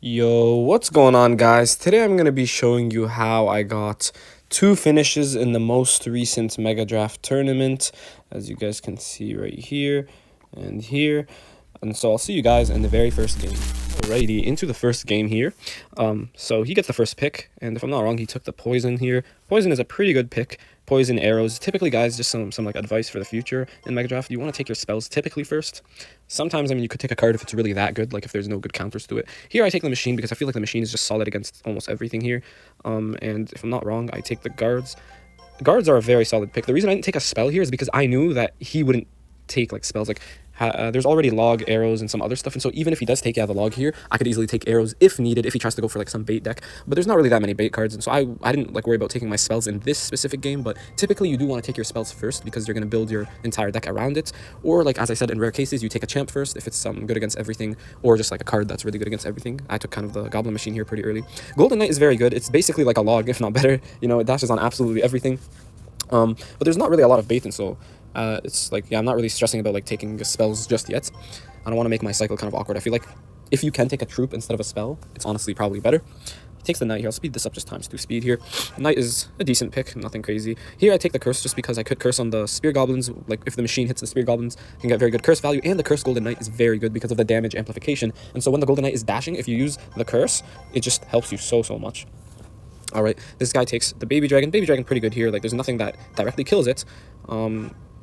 Yo, what's going on, guys? Today I'm going to be showing you how I got two finishes in the most recent Mega Draft tournament, as you guys can see right here and here. And so I'll see you guys in the very first game. Alrighty, into the first game here. So he gets the first pick, and if I'm not wrong, he took the poison here. Poison is a pretty good pick. Poison arrows. Typically, guys, just some like advice for the future in Mega Draft. You want to take your spells typically first. Sometimes, I mean, you could take a card if it's really that good, like if there's no good counters to it. Here, I take the machine because I feel like the machine is just solid against almost everything here. And if I'm not wrong, I take the guards. Guards are a very solid pick. The reason I didn't take a spell here is because I knew that he wouldn't take like spells like there's already log, arrows, and some other stuff, and so even if he does take the log here, I could easily take arrows if needed, if he tries to go for like some bait deck. But there's not really that many bait cards, and so I didn't like worry about taking my spells in this specific game. But typically you do want to take your spells first because you're going to build your entire deck around it, or like as I said, in rare cases you take a champ first if it's good against everything, or just like a card that's really good against everything. I took kind of the goblin machine here pretty early. Golden Knight is very good. It's basically like a log, if not better. You know, it dashes on absolutely everything. But there's not really a lot of bait, and so it's like, yeah, I'm not really stressing about like taking spells just yet. I don't want to make my cycle kind of awkward. I feel like if you can take a troop instead of a spell, it's honestly probably better. He takes the knight here. I'll speed this up just times 2 speed here. Knight is a decent pick, nothing crazy. Here I take the curse just because I could curse on the spear goblins. Like if the machine hits the spear goblins, I can get very good curse value, and the curse golden knight is very good because of the damage amplification. And so when the golden knight is dashing, if you use the curse, it just helps you so much. All right, this guy takes the baby dragon. Baby dragon pretty good here. Like there's nothing that directly kills it.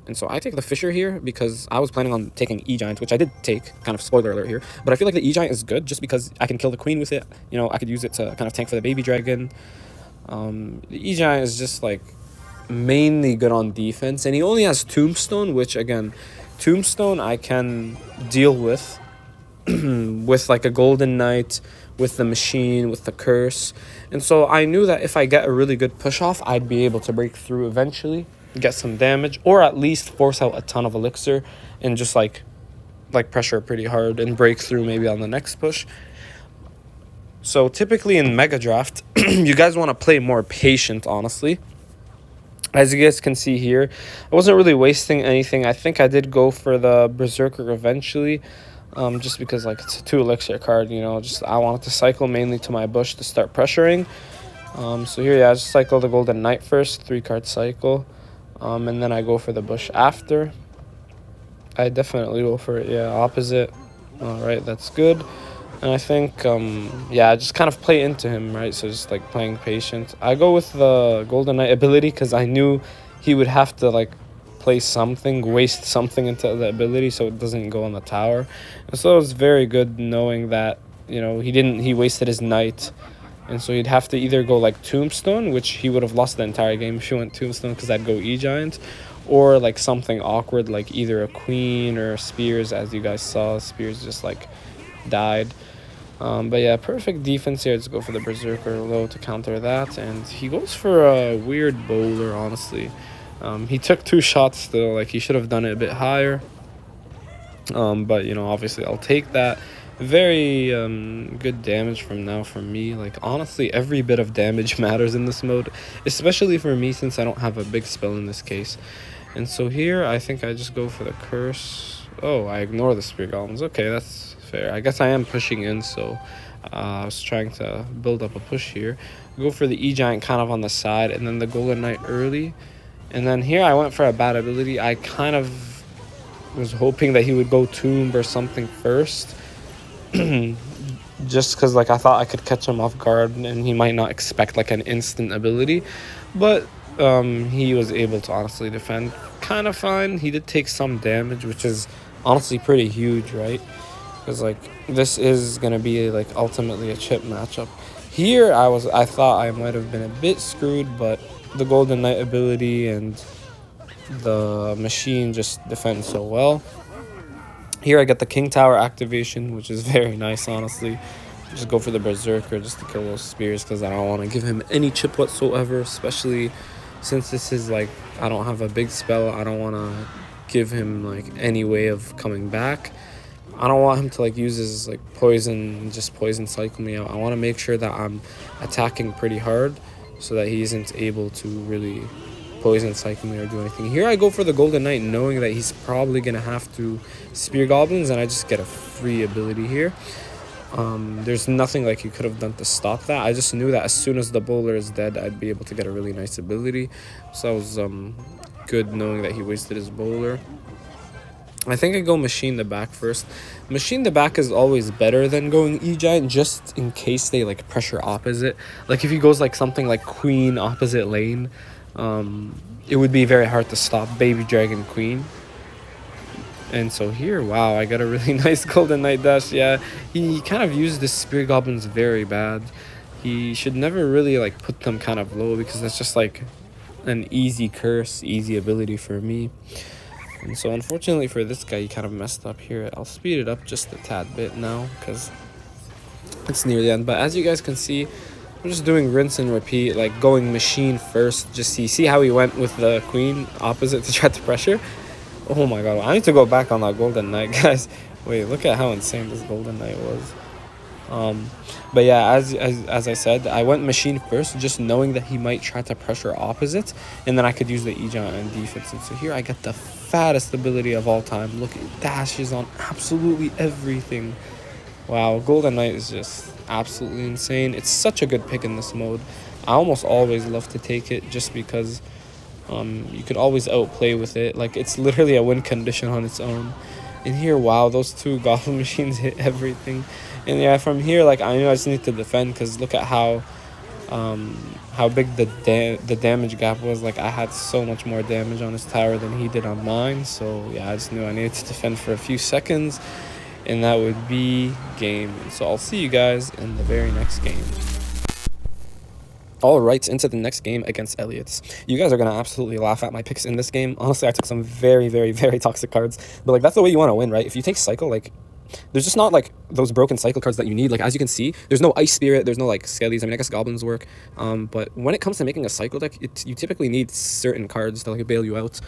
And so I take the fisher here because I was planning on taking E-Giant, which I did take, kind of spoiler alert here. But I feel like the E-Giant is good just because I can kill the queen with it. You know, I could use it to kind of tank for the baby dragon. The E-Giant is just like mainly good on defense. And he only has Tombstone, which again, Tombstone I can deal with. With like a golden knight, with the machine, with the curse. And so I knew that if I get a really good push off, I'd be able to break through eventually, get some damage, or at least force out a ton of elixir and just like pressure pretty hard and break through maybe on the next push. So typically in Mega Draft, you guys want to play more patient, honestly. As you guys can see here, I wasn't really wasting anything. I think I did go for the Berserker eventually. Just because like it's a 2 elixir card, you know, just I wanted to cycle mainly to my bush to start pressuring. So here, yeah, I just cycle the golden knight first, 3-card cycle, and then I go for the bush after. I definitely go for it, yeah, opposite. All right, that's good. And I think, yeah, I just kind of play into him, right? So just like playing patient. I go with the golden knight ability because I knew he would have to like play something, waste something into the ability so it doesn't go on the tower. And so it was very good knowing that, you know, he wasted his knight, and so he'd have to either go like Tombstone, which he would have lost the entire game if he went Tombstone because I'd go E-Giant, or like something awkward like either a queen or spears. As you guys saw, spears just like died. But yeah, perfect defense here. Let's go for the Berserker low to counter that, and he goes for a weird bowler, honestly. He took 2 shots still, like he should have done it a bit higher. But, you know, obviously I'll take that. Very good damage from me. Like, honestly, every bit of damage matters in this mode, especially for me since I don't have a big spell in this case. And so here, I think I just go for the curse. Oh, I ignore the spear golems. Okay, that's fair. I guess I am pushing in, so I was trying to build up a push here. Go for the E-Giant kind of on the side, and then the golden knight early. And then here I went for a bad ability. I kind of was hoping that he would go Tomb or something first. Just because like I thought I could catch him off guard and he might not expect like an instant ability. But he was able to honestly defend kind of fine. He did take some damage, which is honestly pretty huge, right? Because like this is going to be like ultimately a chip matchup. Here I thought I might have been a bit screwed, but the golden knight ability and the machine just defend so well. Here I get the king tower activation, which is very nice, honestly. Just go for the berserker just to kill those spears because I don't want to give him any chip whatsoever, especially since this is like I don't have a big spell. I don't want to give him like any way of coming back. I don't want him to like use his like poison, just poison cycle me out. I want to make sure that I'm attacking pretty hard so that he isn't able to really poison cycle me or do anything. Here I go for the golden knight knowing that he's probably gonna have to spear goblins, and I just get a free ability here. There's nothing like you could have done to stop that. I just knew that as soon as the bowler is dead, I'd be able to get a really nice ability. So that was good knowing that he wasted his bowler. I think I go machine the back first. Machine the back is always better than going E-Giant, just in case they like pressure opposite. Like if he goes like something like queen opposite lane, it would be very hard to stop baby dragon queen. And so here, wow, I got a really nice golden knight dash. Yeah, he kind of used the spirit goblins very bad. He should never really like put them kind of low, because that's just like an easy curse, easy ability for me. And so unfortunately for this guy, he kind of messed up here. I'll speed it up just a tad bit now because it's near the end. But as you guys can see, I'm just doing rinse and repeat, like going machine first. Just see how he went with the queen opposite to try to pressure. Oh my god, I need to go back on that golden knight, guys. Wait, look at how insane this golden knight was. But yeah, as I said, I went machine first, just knowing that he might try to pressure opposite, and then I could use the E-Giant and defense. And so here I get the fattest ability of all time. Look, it dashes on absolutely everything. Wow, golden knight is just absolutely insane. It's such a good pick in this mode. I almost always love to take it just because you could always outplay with it. Like, it's literally a win condition on its own. And here, wow, those two goblin machines hit everything. And yeah, from here, like, I knew I just need to defend, because look at how big the damage gap was. Like, I had so much more damage on his tower than he did on mine. So yeah, I just knew I needed to defend for a few seconds, and that would be game. So I'll see you guys in the very next game. All right, into the next game against Elliot's. You guys are going to absolutely laugh at my picks in this game. Honestly, I took some very, very, very toxic cards. But, like, that's the way you want to win, right? If you take Cycle, like, there's just not, like, those broken Cycle cards that you need. Like, as you can see, there's no Ice Spirit, there's no, like, Skellies. I mean, I guess Goblins work. But when it comes to making a Cycle deck, you typically need certain cards to, like, bail you out,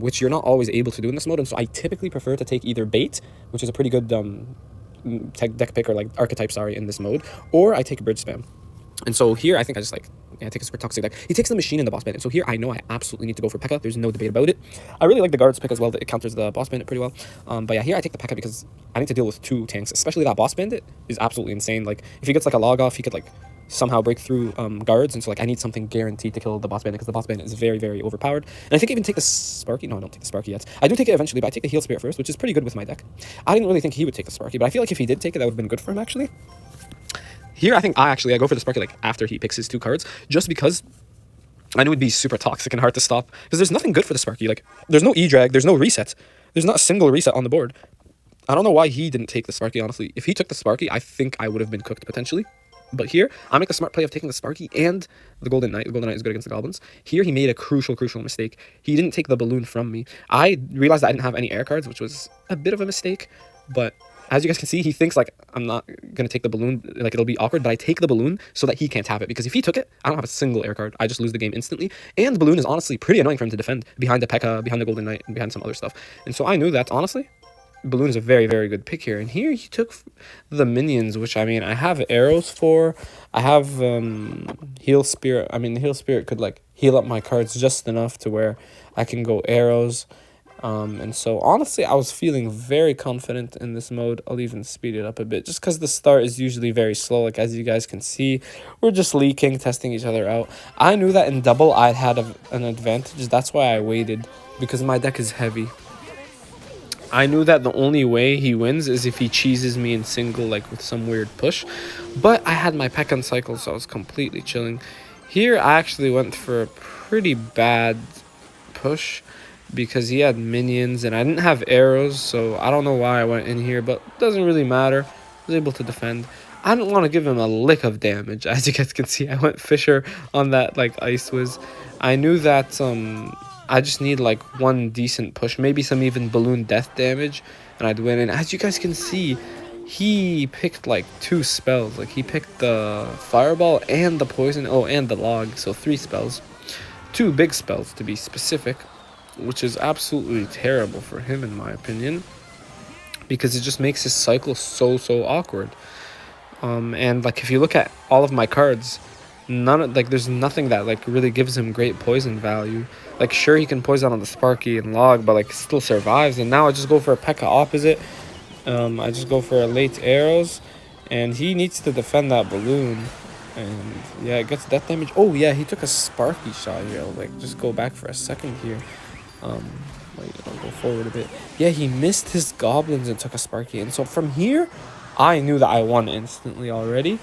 which you're not always able to do in this mode. And so I typically prefer to take either Bait, which is a pretty good deck pick, or, like, archetype, sorry, in this mode, or I take Bridge Spam. And so here, I think I just, like, yeah, I take a super toxic deck. He takes the machine and the boss bandit. So here, I know I absolutely need to go for P.E.K.K.A. There's no debate about it. I really like the guards pick as well. It counters the boss bandit pretty well. But yeah, here I take the P.E.K.K.A. because I need to deal with two tanks. Especially that boss bandit is absolutely insane. Like, if he gets, like, a log off, he could, like, somehow break through guards. And so, like, I need something guaranteed to kill the boss bandit, because the boss bandit is very, very overpowered. And I think I even take the Sparky. No, I don't take the Sparky yet. I do take it eventually, but I take the Heal Spirit first, which is pretty good with my deck. I didn't really think he would take the Sparky, but I feel like if he did take it, that would have been good for him, actually. Here, I think I go for the Sparky, like, after he picks his two cards, just because I knew it'd be super toxic and hard to stop, because there's nothing good for the Sparky. Like, there's no E-Drag, there's no reset. There's not a single reset on the board. I don't know why he didn't take the Sparky, honestly. If he took the Sparky, I think I would have been cooked, potentially. But here, I make the smart play of taking the Sparky and the Golden Knight. The Golden Knight is good against the Goblins. Here, he made a crucial mistake. He didn't take the balloon from me. I realized that I didn't have any air cards, which was a bit of a mistake, but as you guys can see, he thinks, like, I'm not going to take the balloon, like, it'll be awkward, but I take the balloon so that he can't have it, because if he took it, I don't have a single air card. I just lose the game instantly, and the balloon is honestly pretty annoying for him to defend behind the P.E.K.K.A., behind the Golden Knight, and behind some other stuff. And so I knew that, honestly, balloon is a very, very good pick here. And here he took the minions, which, I mean, I have arrows for. I have Heal Spirit. I mean, the Heal Spirit could, like, heal up my cards just enough to where I can go arrows. And so, honestly, I was feeling very confident in this mode. I'll even speed it up a bit, just because the start is usually very slow. Like, as you guys can see, we're just leaking, testing each other out. I knew that in double, I had an advantage. That's why I waited, because my deck is heavy. I knew that the only way he wins is if he cheeses me in single, like, with some weird push. But I had my P.E.K.K.A. on cycle, so I was completely chilling. Here, I actually went for a pretty bad push, because he had minions and I didn't have arrows, so I don't know why I went in here, but it doesn't really matter. I was able to defend. I didn't want to give him a lick of damage. As you guys can see, I went Fisher on that, like, Ice Whiz. I knew that I just need, like, one decent push, maybe some even balloon death damage, and I'd win. And as you guys can see, he picked, like, two spells. Like, he picked the Fireball and the Poison, and the Log, so 3 spells. 2 big spells, to be specific, which is absolutely terrible for him, in my opinion, because it just makes his cycle so awkward. And, like, if you look at all of my cards, there's nothing that, like, really gives him great poison value. Like, sure, he can poison on the Sparky and Log, but, like, still survives. And now I just go for a P.E.K.K.A. opposite. I just go for a late arrows, And he needs to defend that balloon. And yeah, it gets death damage. Oh yeah, he took a Sparky shot here. I'll like just go back for a second here. Wait, I'll go forward a bit. Yeah, he missed his goblins and took a Sparky. And so from here, I knew that I won instantly already.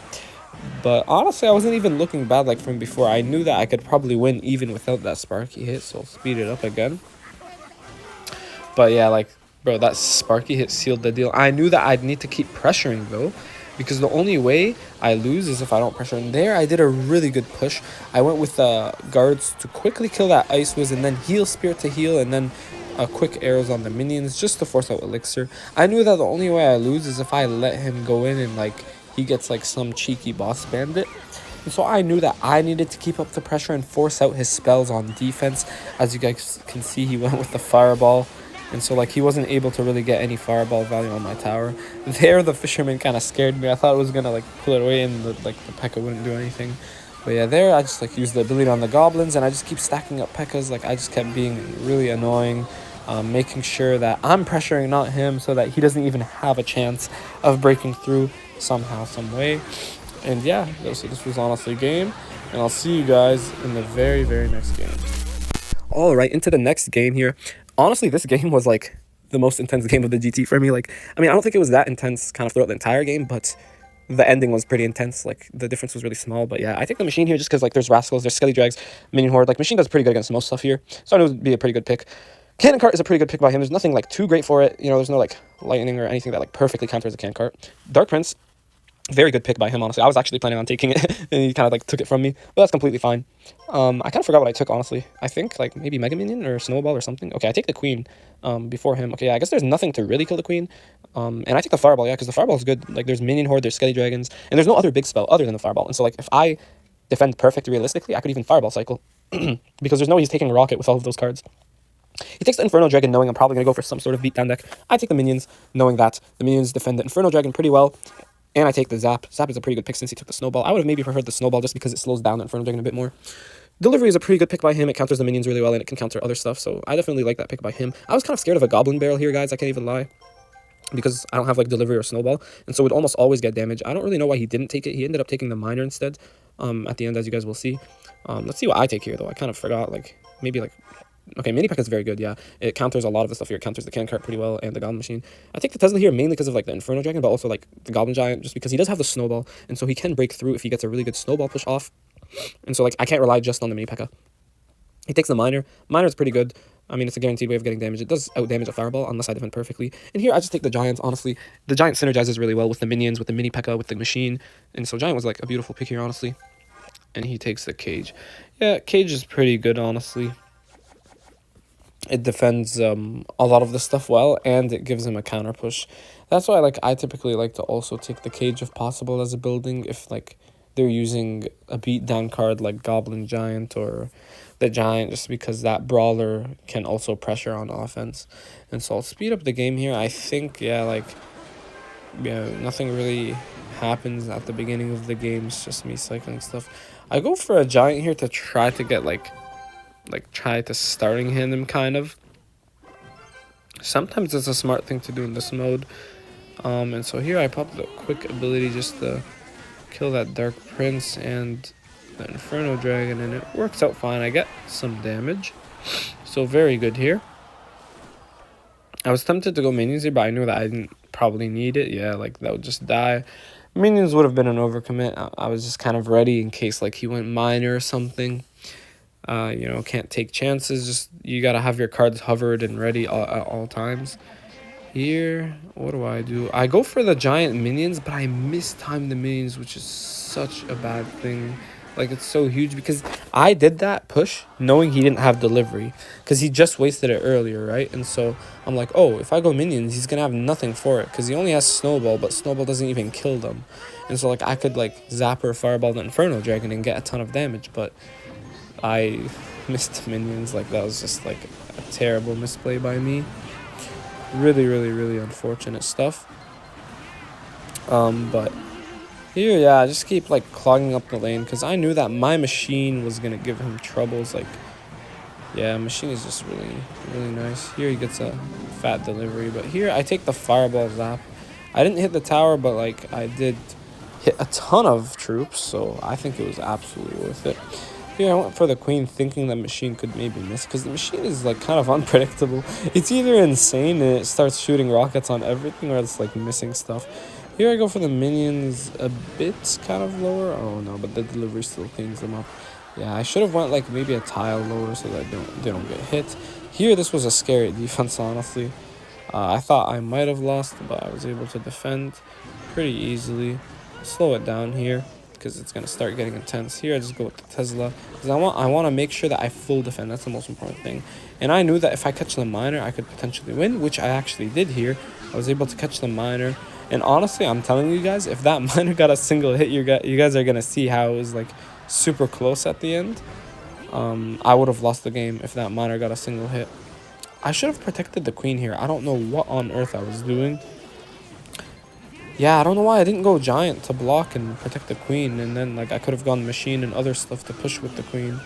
But honestly, I wasn't even looking bad like from before. I knew that I could probably win even without that Sparky hit. So I'll speed it up again. But yeah, like, bro, that Sparky hit sealed the deal. I knew that I'd need to keep pressuring though, because the only way I lose is if I don't pressure. And there I did a really good push. I went with the guards to quickly kill that Ice Wiz and then heal Spirit to heal and then quick arrows on the minions just to force out Elixir. I knew that the only way I lose is if I let him go in and like he gets like some cheeky boss bandit. And so I knew that I needed to keep up the pressure and force out his spells on defense. As you guys can see, he went with the fireball. And so, like, he wasn't able to really get any fireball value on my tower. There, the fisherman kind of scared me. I thought it was going to, like, pull it away and, the P.E.K.K.A. wouldn't do anything. But, yeah, there, I just, like, used the ability on the goblins. And I just keep stacking up P.E.K.K.A.s. Like, I just kept being really annoying. Making sure that I'm pressuring, not him, so that he doesn't even have a chance of breaking through somehow, some way. And, yeah, so this was honestly a game. And I'll see you guys in the very, very next game. All right, into the next game here. Honestly, this game was like the most intense game of the GT for me. Like, I mean, I don't think it was that intense kind of throughout the entire game, but the ending was pretty intense. Like, the difference was really small. But yeah, I take the Machine here just because, like, there's Rascals, there's Skelly Drags, Minion Horde. Like, Machine does pretty good against most stuff here. So I knew it would be a pretty good pick. Cannon Cart is a pretty good pick by him. There's nothing, like, too great for it. You know, there's no, like, lightning or anything that, like, perfectly counters a Cannon Cart. Dark Prince, very good pick by him, honestly. I was actually planning on taking it, and he kind of, like, took it from me. But that's completely fine. I kind of forgot what I took, honestly. I think, like, maybe Mega Minion or Snowball or something. Okay, I take the Queen before him. Okay, yeah, I guess there's nothing to really kill the Queen. And I take the Fireball, yeah, because the Fireball is good. Like, there's Minion Horde, there's Skelly Dragons, and there's no other big spell other than the Fireball. And so, like, if I defend perfect realistically, I could even Fireball cycle. Because there's no way he's taking Rocket with all of those cards. He takes the Inferno Dragon, knowing I'm probably going to go for some sort of beatdown deck. I take the Minions, knowing that the Minions defend the Inferno Dragon pretty well. And I take the Zap. Zap is a pretty good pick since he took the Snowball. I would have maybe preferred the Snowball just because it slows down the Inferno Dragon a bit more. Delivery is a pretty good pick by him. It counters the Minions really well, and it can counter other stuff. So I definitely like that pick by him. I was kind of scared of a Goblin Barrel here, guys. I can't even lie. Because I don't have, like, Delivery or Snowball. And so it would almost always get damage. I don't really know why he didn't take it. He ended up taking the Miner instead at the end, as you guys will see. Let's see what I take here, though. I kind of forgot. Like, maybe, like... Okay, Mini P.E.K.K.A. is very good, yeah. It counters a lot of the stuff here. It counters the Cannon Cart pretty well and the Goblin Machine. I take the Tesla here mainly because of, like, the Inferno Dragon, but also, like, the Goblin Giant, just because he does have the Snowball, and so he can break through if he gets a really good Snowball push off. And so, like, I can't rely just on the Mini P.E.K.K.A. He takes the Miner. Miner is pretty good. I mean, it's a guaranteed way of getting damage. It does out-damage a Fireball, unless I defend perfectly. And here, I just take the Giants, honestly. The Giant synergizes really well with the Minions, with the Mini P.E.K.K.A., with the Machine. And so Giant was, like, a beautiful pick here, honestly. And he takes the Cage. Yeah, Cage is pretty good, honestly. It defends a lot of the stuff well, and it gives him a counter push. That's why, like, I typically like to also take the Cage if possible as a building, if, like, they're using a beatdown card like Goblin Giant or the Giant, just because that Brawler can also pressure on offense. And so I'll speed up the game here. I think, yeah, like, yeah, nothing really happens at the beginning of the game. It's just me cycling stuff. I go for a Giant here to try to get, like try to starting hand him, kind of. Sometimes it's a smart thing to do in this mode. And so here I popped a quick ability just to kill that Dark Prince and the Inferno Dragon, and it works out fine. I get some damage, so very good here. I was tempted to go Minions here, but I knew that I didn't probably need it. Yeah, like, that would just die. Minions would have been an overcommit. I was just kind of ready in case, like, he went Miner or something. You know, can't take chances. Just, you gotta have your cards hovered and ready at all times. Here, what do? I go for the Giant Minions, but I mistime the Minions, which is such a bad thing. Like, it's so huge because I did that push knowing he didn't have Delivery because he just wasted it earlier, right? And so I'm like, oh, if I go Minions, he's gonna have nothing for it because he only has Snowball, but Snowball doesn't even kill them. And so, like, I could, like, Zap or Fireball the Inferno Dragon and get a ton of damage, but I missed Minions. Like, that was just, like, a terrible misplay by me. Really, really, really unfortunate stuff. But here, yeah, I just keep, like, clogging up the lane because I knew that my Machine was going to give him troubles. Like, yeah, Machine is just really, really nice. Here he gets a fat Delivery, but here I take the Fireball Zap. I didn't hit the tower, but, like, I did hit a ton of troops, so I think it was absolutely worth it. Here I went for the queen thinking the machine could maybe miss, because the machine is like kind of unpredictable. It's either insane and it starts shooting rockets on everything, or it's like missing stuff. Here I go for the minions a bit kind of lower. Oh no, but the delivery still cleans them up. Yeah, I should have went like maybe a tile lower so that they don't get hit. Here this was a scary defense, honestly. I thought I might have lost, but I was able to defend pretty easily. Slow it down here because it's gonna start getting intense. Here I just go with the Tesla because I want to make sure that I full defend. That's the most important thing. And I knew that if I catch the miner, I could potentially win, which I actually did here. I was able to catch the miner, and honestly, I'm telling you guys, if that miner got a single hit, you guys are gonna see how it was like super close at the end. I would have lost the game if that miner got a single hit. I should have protected the queen here. I don't know what on earth I was doing. Yeah, I don't know why I didn't go giant to block and protect the queen, and then like I could have gone machine and other stuff to push with the queen.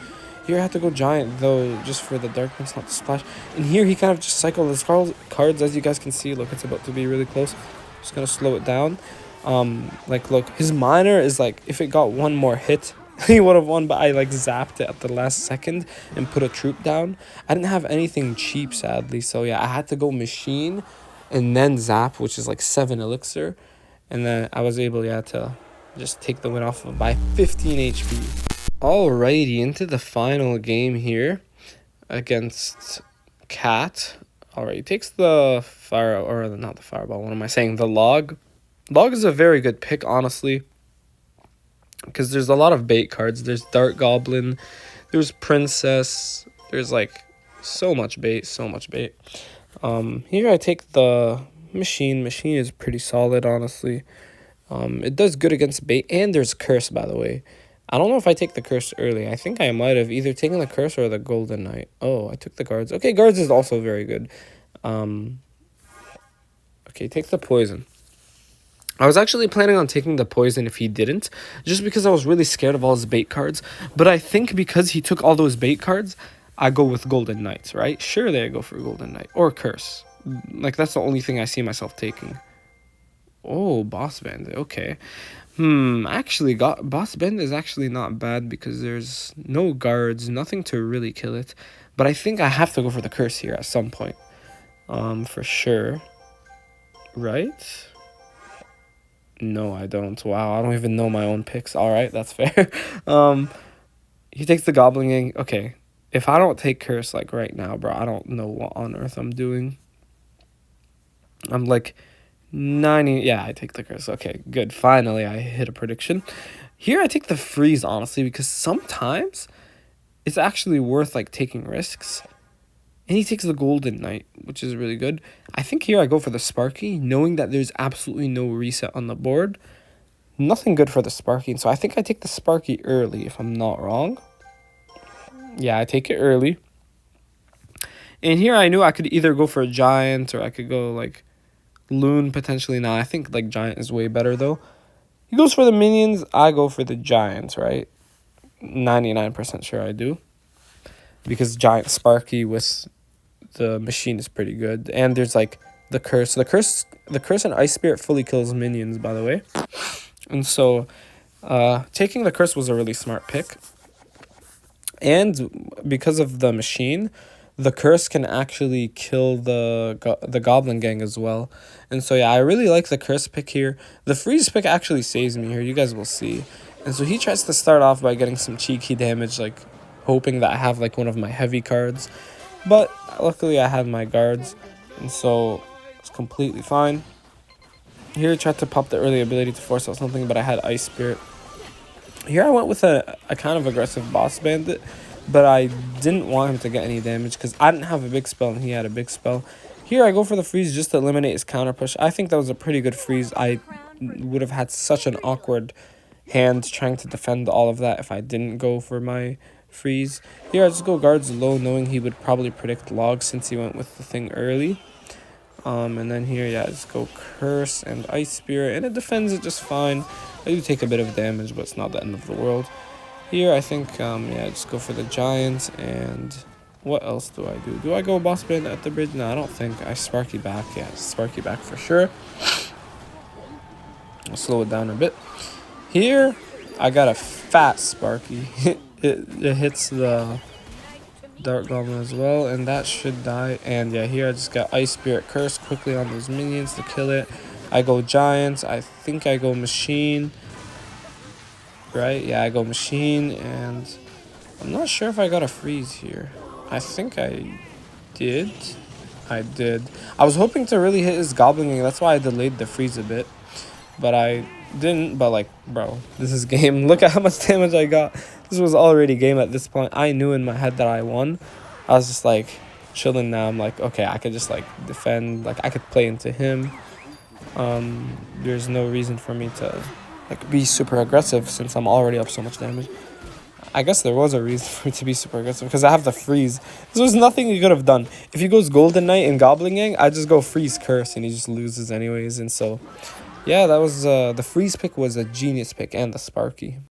Here I had to go giant though, just for the darkness not to splash. And here he kind of just cycled his cards, as you guys can see. Look, it's about to be really close. Just gonna slow it down. Like look, his miner is like, if it got one more hit, he would have won, but I like zapped it at the last second and put a troop down. I didn't have anything cheap, sadly, so yeah, I had to go machine and then zap, which is like 7 elixir. And then I was able, yeah, to just take the win off of by 15 HP. Alrighty, into the final game here against Cat. Alright, he takes the fire, or not the fireball, what am I saying? The log. Log is a very good pick, honestly, because there's a lot of bait cards. There's Dark Goblin, there's Princess, there's like so much bait, so much bait. Here I take the machine. Machine is pretty solid, honestly. It does good against bait, and there's curse, by the way. I don't know if I take the curse early. I think I might have either taken the curse or the golden knight. Oh, I took the guards. Okay, guards is also very good. Okay, take the poison. I was actually planning on taking the poison if he didn't, just because I was really scared of all his bait cards. But I think because he took all those bait cards, I go with golden knights, right? Surely I go for golden knight or curse. Like, that's the only thing I see myself taking. Oh, boss bandit. Okay. Actually, boss bandit is actually not bad because there's no guards, nothing to really kill it. But I think I have to go for the curse here at some point. For sure. Right? No, I don't. Wow, I don't even know my own picks. All right, that's fair. He takes the Goblin Gang. Okay, if I don't take Curse, like, right now, bro, I don't know what on earth I'm doing. I'm, like, 90... Yeah, I take the Curse. Okay, good. Finally, I hit a prediction. Here, I take the Freeze, honestly, because sometimes it's actually worth, like, taking risks. And he takes the Golden Knight, which is really good. I think here I go for the Sparky, knowing that there's absolutely no reset on the board. Nothing good for the Sparky, so I think I take the Sparky early, if I'm not wrong. Yeah, I take it early. And here I knew I could either go for a Giant, or I could go, like, Loon, potentially. Nah, I think, like, Giant is way better, though. He goes for the Minions, I go for the Giants, right? 99% sure I do. Because Giant Sparky with the machine is pretty good. And there's like the curse. The curse and Ice Spirit fully kills minions, by the way. And so taking the curse was a really smart pick. And because of the machine, the curse can actually kill the Goblin Gang as well. And so yeah, I really like the curse pick here. The freeze pick actually saves me here. You guys will see. And so he tries to start off by getting some cheeky damage, like hoping that I have like one of my heavy cards, but luckily I had my guards, and so it's completely fine. Here I tried to pop the early ability to force out something, but I had Ice Spirit. Here I went with a kind of aggressive boss bandit, but I didn't want him to get any damage because I didn't have a big spell and he had a big spell. Here I go for the freeze just to eliminate his counter push. I think that was a pretty good freeze. I would have had such an awkward hand trying to defend all of that if I didn't go for my freeze. Here I just go guards low, knowing he would probably predict log since he went with the thing early. And then here, yeah, I just go curse and Ice Spirit, and it defends it just fine. I do take a bit of damage, but it's not the end of the world. Here I think, yeah, I just go for the Giants, and what else do I do? Do I go boss bandit at the bridge? No, I don't think. I Sparky back. Yeah, Sparky back for sure. I'll slow it down a bit. Here, I got a fat Sparky. it hits the Dark Goblin as well, and that should die. And yeah, here I just got Ice Spirit Curse quickly on those minions to kill it. I go Giants. I think I go Machine. Right? Yeah, I go Machine, and I'm not sure if I got a freeze here. I think I did. I did. I was hoping to really hit his Goblin Gang. That's why I delayed the freeze a bit. But I didn't. But like, bro, this is game. Look at how much damage I got. This was already game at this point. I knew in my head that I won. I was just like chilling now. I'm like, okay, I could just like defend. Like I could play into him. There's no reason for me to like be super aggressive since I'm already up so much damage. I guess there was a reason for me to be super aggressive because I have the freeze. There was nothing he could have done. If he goes Golden Knight and Goblin Gang, I just go freeze curse and he just loses anyways. And so, yeah, that was the freeze pick was a genius pick and the Sparky.